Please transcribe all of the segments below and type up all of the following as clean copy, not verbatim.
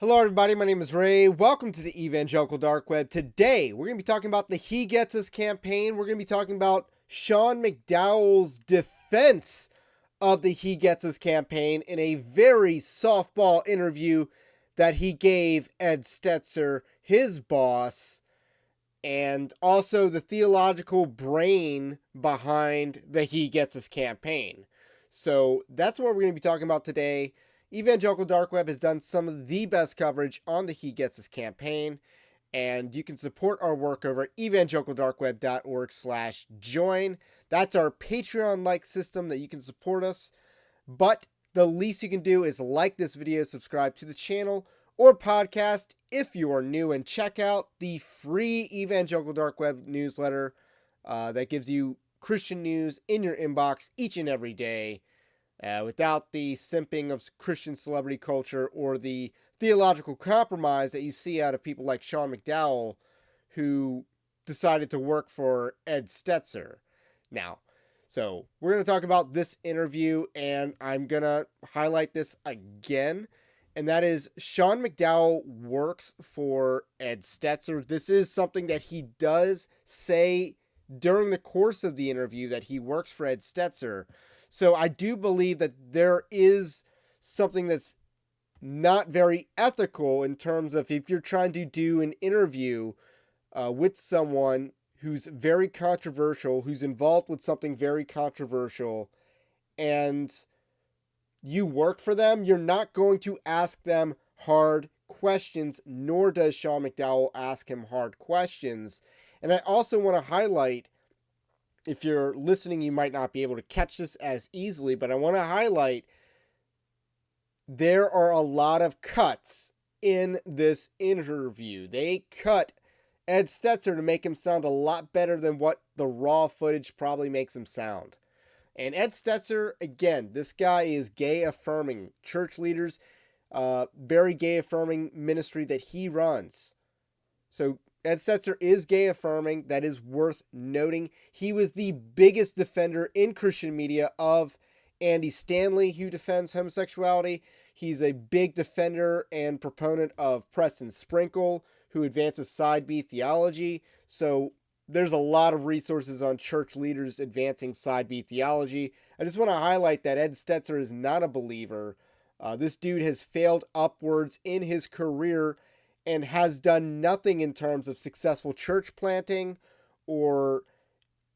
Hello, everybody. My name is Ray. Welcome to the Evangelical Dark Web. Today, we're going to be talking about the He Gets Us campaign. We're going to be talking about Sean McDowell's defense of the He Gets Us campaign in a very softball interview that he gave Ed Stetzer, his boss, and also the theological brain behind the He Gets Us campaign. So that's what we're going to be talking about today. Evangelical Dark Web has done some of the best coverage on the He Gets Us campaign, and you can support our work over at evangelicaldarkweb.org/join. That's our Patreon-like system that you can support us, but the least you can do is like this video, subscribe to the channel or podcast if you are new, and check out the free Evangelical Dark Web newsletter that gives you Christian news in your inbox each and every day. Without the simping of Christian celebrity culture or the theological compromise that you see out of people like Sean McDowell, who decided to work for Ed Stetzer. Now, so we're going to talk about this interview, and I'm going to highlight this again, and that is Sean McDowell works for Ed Stetzer. This is something that he does say during the course of the interview, that he works for Ed Stetzer. So I do believe that there is something that's not very ethical in terms of if you're trying to do an interview with someone who's very controversial, who's involved with something very controversial, and you work for them, you're not going to ask them hard questions, nor does Sean McDowell ask him hard questions. And I also want to highlight, if you're listening, you might not be able to catch this as easily, but I want to highlight there are a lot of cuts in this interview. They cut Ed Stetzer to make him sound a lot better than what the raw footage probably makes him sound. And Ed Stetzer, again, this guy is gay affirming. Church leaders, very gay affirming ministry that he runs. So Ed Stetzer is gay affirming. That is worth noting. He was the biggest defender in Christian media of Andy Stanley, who defends homosexuality. He's a big defender and proponent of Preston Sprinkle, who advances side B theology. So there's a lot of resources on church leaders advancing side B theology. I just want to highlight that Ed Stetzer is not a believer. This dude has failed upwards in his career and has done nothing in terms of successful church planting or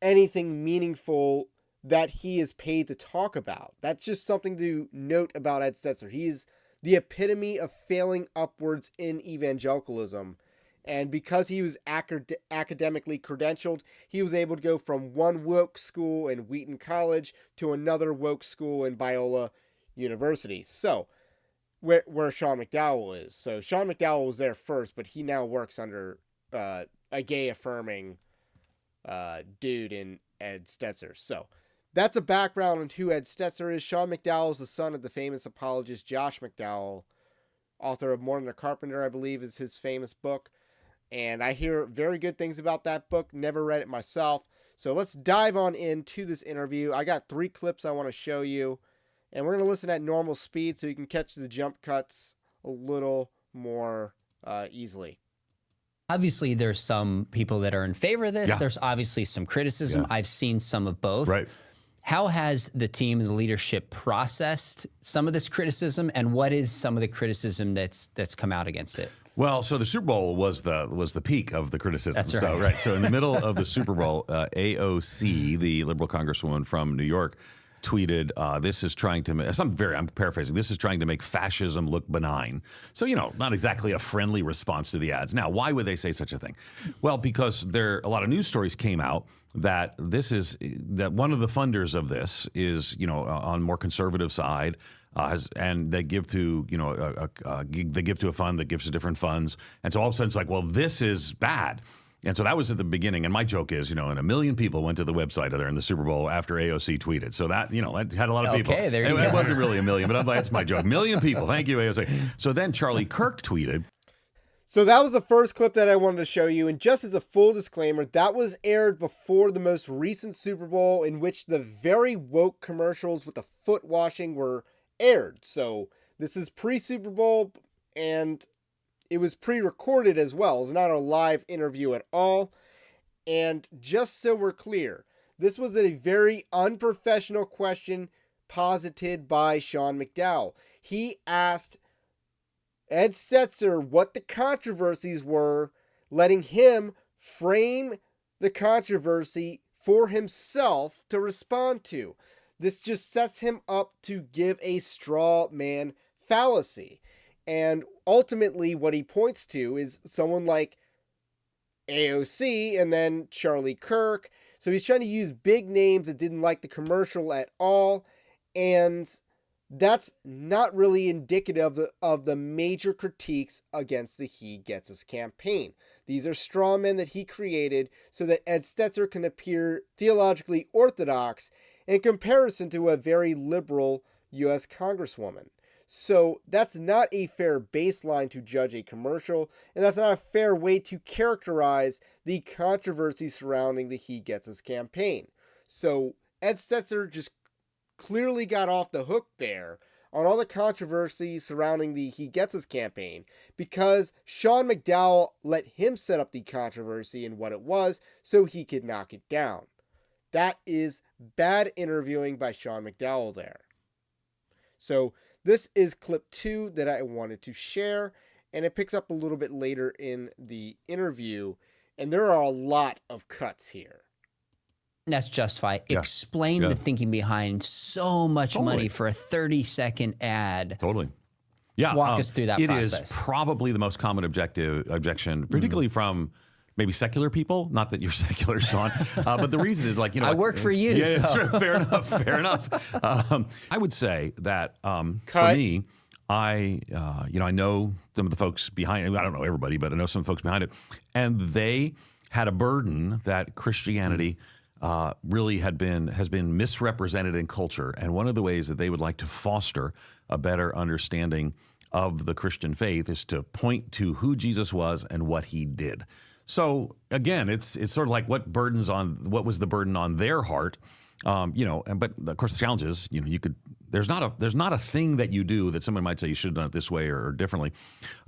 anything meaningful that he is paid to talk about. That's just something to note about Ed Stetzer. He is the epitome of failing upwards in evangelicalism. And because he was academically credentialed, he was able to go from one woke school in Wheaton College to another woke school in Biola University. So, where Sean McDowell is. So Sean McDowell was there first, but he now works under a gay affirming dude in Ed Stetzer. So that's a background on who Ed Stetzer is. Sean McDowell is the son of the famous apologist Josh McDowell, author of More Than a Carpenter, I believe is his famous book. And I hear very good things about that book. Never read it myself. So let's dive on into this interview. I got 3 clips I want to show you. And we're going to listen at normal speed so you can catch the jump cuts a little more easily. Obviously, there's some people that are in favor of this. Yeah. There's obviously some criticism. Yeah. I've seen some of both. Right. How has the team and the leadership processed some of this criticism, and what is some of the criticism that's come out against it? Well, so the Super Bowl was the peak of the criticism. That's right. So, so in the middle of the Super Bowl, AOC, the liberal congresswoman from New York, tweeted, this is trying to make, I'm paraphrasing, this is trying to make fascism look benign. So, not exactly a friendly response to the ads. Now, why would they say such a thing? Well, because a lot of news stories came out that that one of the funders of this is, on more conservative side, and they give to, they give to a fund that gives to different funds. And so all of a sudden it's like, well, this is bad. And so that was at the beginning. And my joke is, and 1 million people went to the website during the Super Bowl after AOC tweeted. So that, that had a lot of people. Okay, there you go. It wasn't really 1 million, but that's my joke. 1 million people. Thank you, AOC. So then Charlie Kirk tweeted. So that was the first clip that I wanted to show you. And just as a full disclaimer, that was aired before the most recent Super Bowl, in which the very woke commercials with the foot washing were aired. So this is pre-Super Bowl. and it was pre-recorded as well. It's not a live interview at all. And just so we're clear, this was a very unprofessional question posited by Sean McDowell. He asked Ed Stetzer what the controversies were, letting him frame the controversy for himself to respond to. This just sets him up to give a straw man fallacy. And ultimately, what he points to is someone like AOC and then Charlie Kirk. So he's trying to use big names that didn't like the commercial at all. And that's not really indicative of the major critiques against the He Gets Us campaign. These are straw men that he created so that Ed Stetzer can appear theologically orthodox in comparison to a very liberal U.S. Congresswoman. So that's not a fair baseline to judge a commercial, and that's not a fair way to characterize the controversy surrounding the He Gets Us campaign. So Ed Stetzer just clearly got off the hook there on all the controversy surrounding the He Gets Us campaign because Sean McDowell let him set up the controversy and what it was so he could knock it down. That is bad interviewing by Sean McDowell there. So this is clip 2 that I wanted to share, and it picks up a little bit later in the interview, and there are a lot of cuts here. That's justified. Yeah. Explain the thinking behind so much money for a 30-second ad. Totally. Yeah. Walk us through that process. It is probably the most common objection, particularly from maybe secular people. Not that you're secular, Sean, but the reason is like, I work for you. Yeah, so. True. Fair enough. Fair enough. I would say that for me, I know some of the folks behind it. I don't know everybody, but I know some folks behind it, and they had a burden that Christianity really has been misrepresented in culture. And one of the ways that they would like to foster a better understanding of the Christian faith is to point to who Jesus was and what he did. So again, it's sort of like what was the burden on their heart, but of course the challenge is, there's not a thing that you do that someone might say you should have done it this way or differently.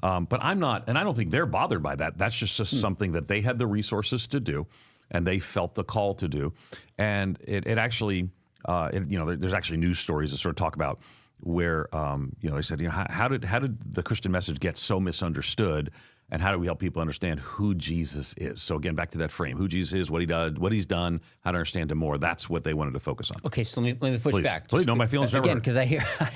But I'm not, and I don't think they're bothered by that. That's just something that they had the resources to do, and they felt the call to do. And it actually, there's actually news stories that sort of talk about where, they said, how did the Christian message get so misunderstood? And how do we help people understand who Jesus is? So again, back to that frame, who Jesus is, what he does, what he's done, how to understand him more. That's what they wanted to focus on. Okay, so let me push back. Please, no, my feelings never again, hurt. because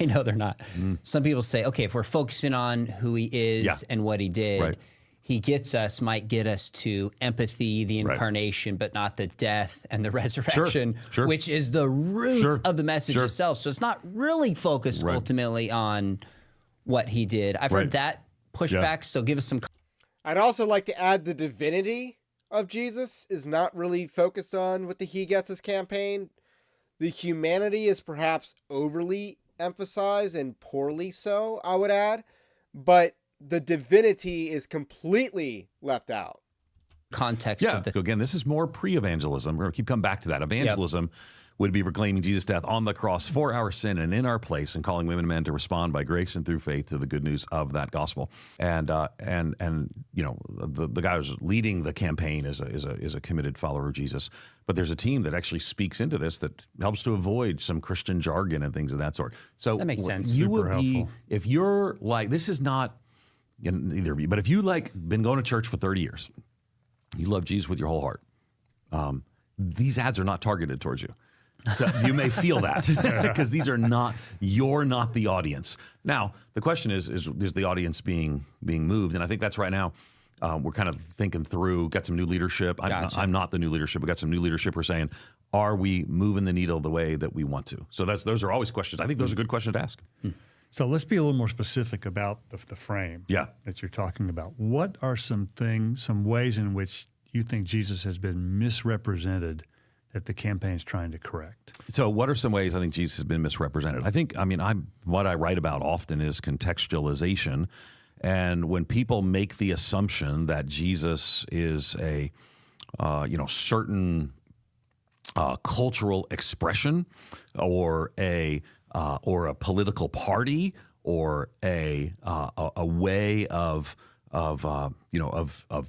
I know they're not. Some people say, okay, if we're focusing on who he is and what he did, Right. He Gets Us might get us to empathy, the incarnation, but not the death and the resurrection, Sure. which is the root of the message itself. So it's not really focused ultimately on what he did. I've heard that pushback, so give us some. I'd also like to add the divinity of Jesus is not really focused on with the He Gets Us campaign. The humanity is perhaps overly emphasized and poorly so, I would add, but the divinity is completely left out. Context of the. So again, this is more pre-evangelism. We're going to keep coming back to that. Evangelism would be proclaiming Jesus' death on the cross for our sin and in our place, and calling women and men to respond by grace and through faith to the good news of that gospel. And the guy who's leading the campaign is a committed follower of Jesus. But there's a team that actually speaks into this that helps to avoid some Christian jargon and things of that sort. So that makes sense. You Super would be helpful. if you're like, this is not either of you, but if you been going to church for 30 years, you love Jesus with your whole heart. These ads are not targeted towards you. So you may feel that because you're not the audience. Now, the question is the audience being moved? And I think that's right now. We're kind of thinking through, got some new leadership. I'm not the new leadership. We got some new leadership. We're saying, are we moving the needle the way that we want to? So those are always questions. I think those are good questions to ask. So let's be a little more specific about the frame that you're talking about. What are some ways in which you think Jesus has been misrepresented that the campaign's trying to correct? So what are some ways I think Jesus has been misrepresented? What I write about often is contextualization. And when people make the assumption that Jesus is a certain cultural expression or a political party or a way of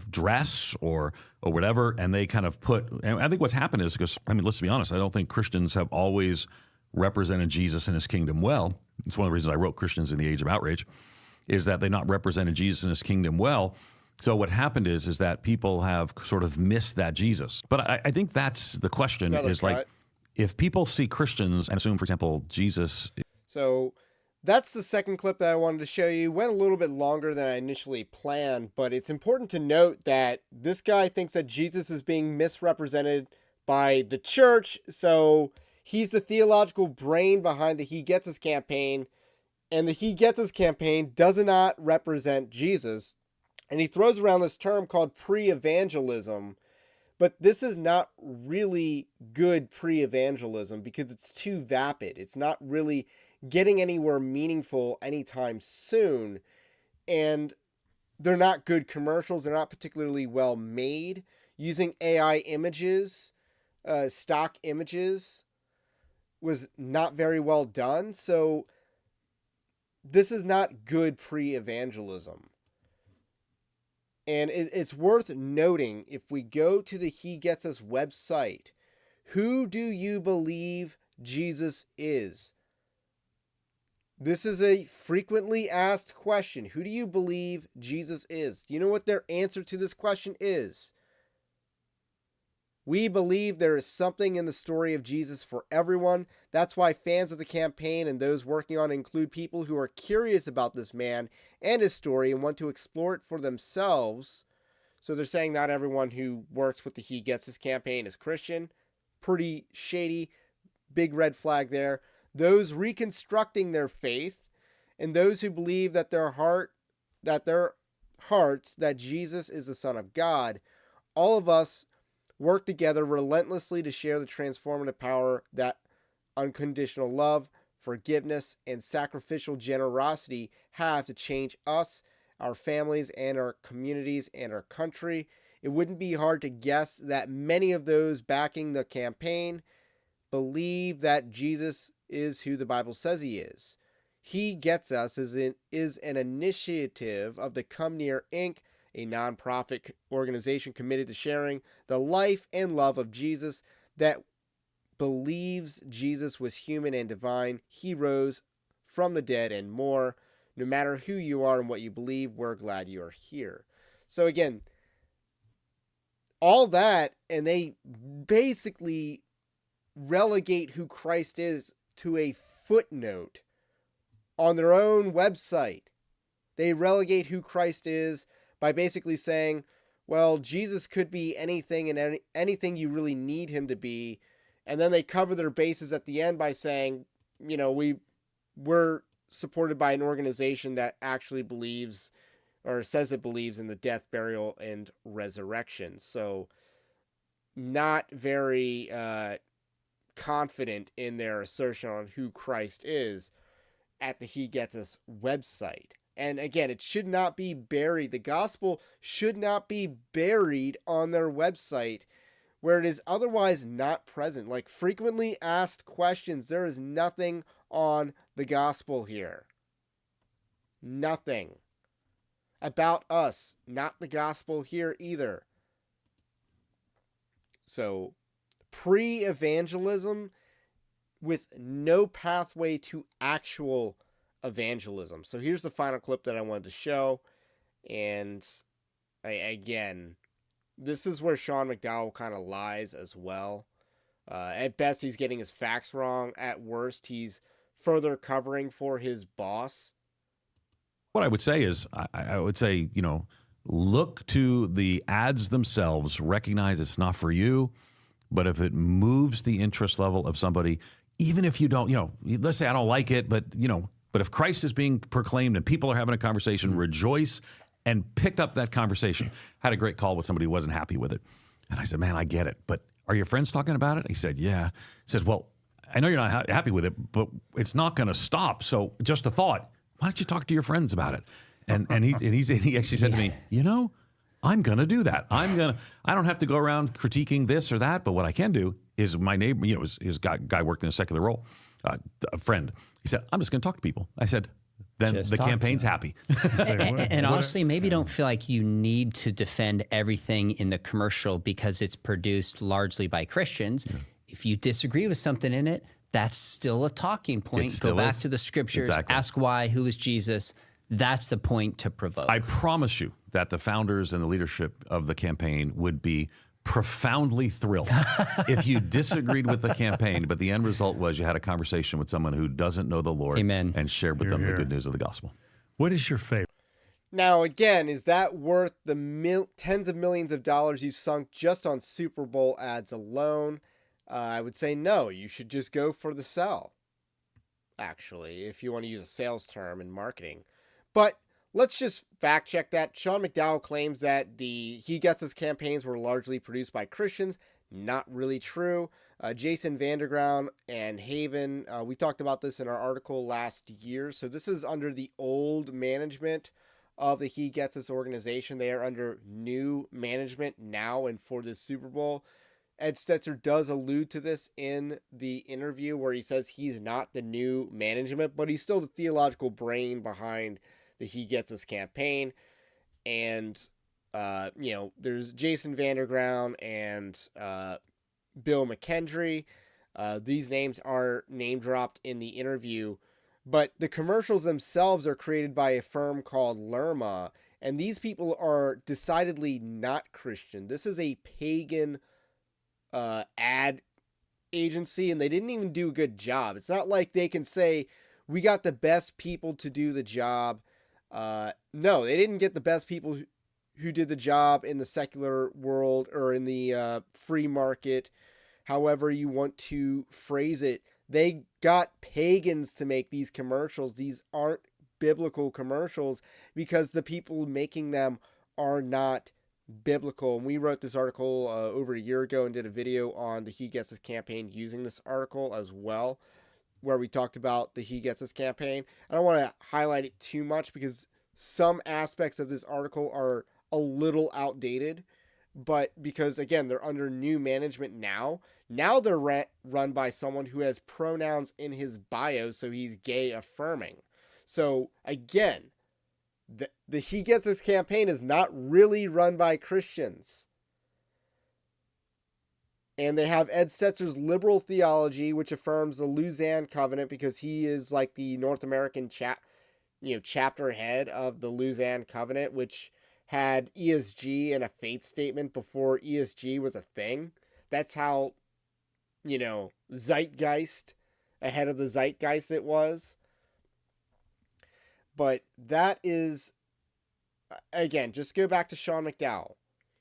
dress or whatever, and they kind of put. And I think what's happened is, because let's be honest, I don't think Christians have always represented Jesus and his kingdom well. It's one of the reasons I wrote Christians in the Age of Outrage, is that they not represented Jesus and his kingdom well. So what happened is that people have sort of missed that Jesus. But I think that's the question, is like, if people see Christians and assume, for example, Jesus. So that's the second clip that I wanted to show you. Went a little bit longer than I initially planned, but it's important to note that this guy thinks that Jesus is being misrepresented by the church. So he's the theological brain behind the He Gets Us campaign, and the He Gets Us campaign does not represent Jesus. And he throws around this term called pre-evangelism, but this is not really good pre-evangelism because it's too vapid. It's not really getting anywhere meaningful anytime soon, and they're not good commercials. They're not particularly well made. Using AI images, stock images, was not very well done. So this is not good pre-evangelism. And it's worth noting, if we go to the He Gets Us website, who do you believe Jesus is? This is a frequently asked question. Who do you believe Jesus is? Do you know what their answer to this question is? We believe there is something in the story of Jesus for everyone. That's why fans of the campaign and those working on it include people who are curious about this man and his story and want to explore it for themselves. So they're saying not everyone who works with the He Gets Us campaign is Christian. Pretty shady. Big red flag there. Those reconstructing their faith, and those who believe that their hearts that Jesus is the Son of God. All of us work together relentlessly to share the transformative power that unconditional love, forgiveness, and sacrificial generosity have to change us, our families, and our communities, and our country. It wouldn't be hard to guess that many of those backing the campaign believe that Jesus is who the Bible says he is. He Gets Us is an initiative of the Come Near Inc., a nonprofit organization committed to sharing the life and love of Jesus, that believes Jesus was human and divine. He rose from the dead and more. No matter who you are and what you believe, we're glad you are here. So again, all that, and they basically relegate who Christ is to a footnote on their own website. They relegate who Christ is by basically saying, well, Jesus could be anything and anything you really need him to be. And then they cover their bases at the end by saying, we're supported by an organization that actually believes, or says it believes, in the death, burial, and resurrection. So not very confident in their assertion on who Christ is at the He Gets Us website. And again, it should not be buried. The gospel should not be buried on their website where it is otherwise not present. Like frequently asked questions, there is nothing on the gospel here. Nothing about us. Not the gospel here either. So, pre-evangelism with no pathway to actual evangelism. So here's the final clip that I wanted to show. And again, this is where Sean McDowell kind of lies as well. At best, he's getting his facts wrong. At worst, he's further covering for his boss. What I would say is, I would say, look to the ads themselves, recognize it's not for you, but if it moves the interest level of somebody, even if you don't, let's say I don't like it, but if Christ is being proclaimed and people are having a conversation, rejoice and picked up that conversation. Had a great call with somebody who wasn't happy with it. And I said, man, I get it, but are your friends talking about it? He said, yeah. He says, well, I know you're not happy with it, but it's not going to stop. So just a thought, why don't you talk to your friends about it? And he actually said to me, I'm going to do that. I don't have to go around critiquing this or that, but what I can do is my neighbor, his guy worked in a secular role, a friend. He said, I'm just going to talk to people. I said, then the campaign's happy. And honestly, maybe don't feel like you need to defend everything in the commercial because it's produced largely by Christians. Yeah. If you disagree with something in it, that's still a talking point. Go back to the scriptures, ask why, who is Jesus. That's the point to provoke. I promise you that the founders and the leadership of the campaign would be profoundly thrilled if you disagreed with the campaign, but the end result was you had a conversation with someone who doesn't know the Lord. Amen. And shared with them the good news of the gospel. What is your favorite? Now, again, is that worth the tens of millions of dollars you sunk just on Super Bowl ads alone? I would say no. You should just go for the sell, actually, if you want to use a sales term in marketing. But let's just fact check that. Sean McDowell claims that the He Gets Us campaigns were largely produced by Christians. Not really true. Jason Vanderground and Haven, we talked about this in our article last year. So this is under the old management of the He Gets Us organization. They are under new management now and for this Super Bowl. Ed Stetzer does allude to this in the interview where he says he's not the new management, but he's still the theological brain behind the He Gets Us campaign. And, there's Jason Vanderground and Bill McKendry. These names are name dropped in the interview, but the commercials themselves are created by a firm called Lerma, and these people are decidedly not Christian. This is a pagan ad agency, and they didn't even do a good job. It's not like they can say, we got the best people to do the job. No, they didn't get the best people who did the job in the secular world or in the free market, however you want to phrase it. They got pagans to make these commercials. These aren't biblical commercials because the people making them are not biblical. And we wrote this article over a year ago and did a video on the He Gets Us campaign using this article as well, where we talked about the He Gets Us campaign. I don't want to highlight it too much because some aspects of this article are a little outdated, but because, again, they're under new management now. Now they're run by someone who has pronouns in his bio, so he's gay affirming. So, again, the He Gets Us campaign is not really run by Christians. And they have Ed Stetzer's liberal theology, which affirms the Lausanne Covenant because he is like the North American chapter head of the Lausanne Covenant, which had ESG and a faith statement before ESG was a thing. That's how, zeitgeist, ahead of the zeitgeist it was. But that is, again, just go back to Sean McDowell.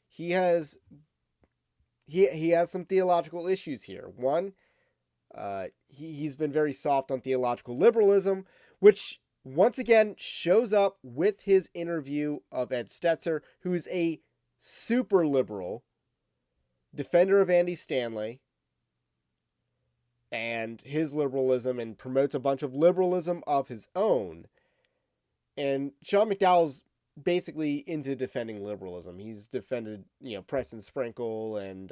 He has some theological issues here. One, he's been very soft on theological liberalism, which once again shows up with his interview of Ed Stetzer, who's a super liberal, defender of Andy Stanley and his liberalism, and promotes a bunch of liberalism of his own. And Sean McDowell's basically into defending liberalism. He's defended, Preston Sprinkle and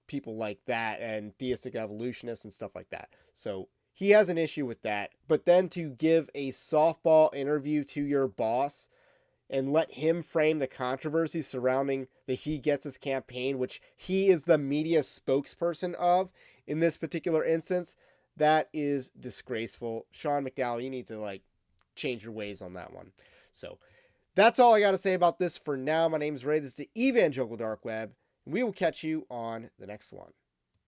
people like that, and theistic evolutionists and stuff like that. So he has an issue with that. But then to give a softball interview to your boss and let him frame the controversy surrounding the He Gets Us campaign, which he is the media spokesperson of in this particular instance, that is disgraceful. Sean McDowell, you need to change your ways on that one. So that's all I got to say about this for now. My name is Ray. This is the Evangelical Dark Web, and we will catch you on the next one.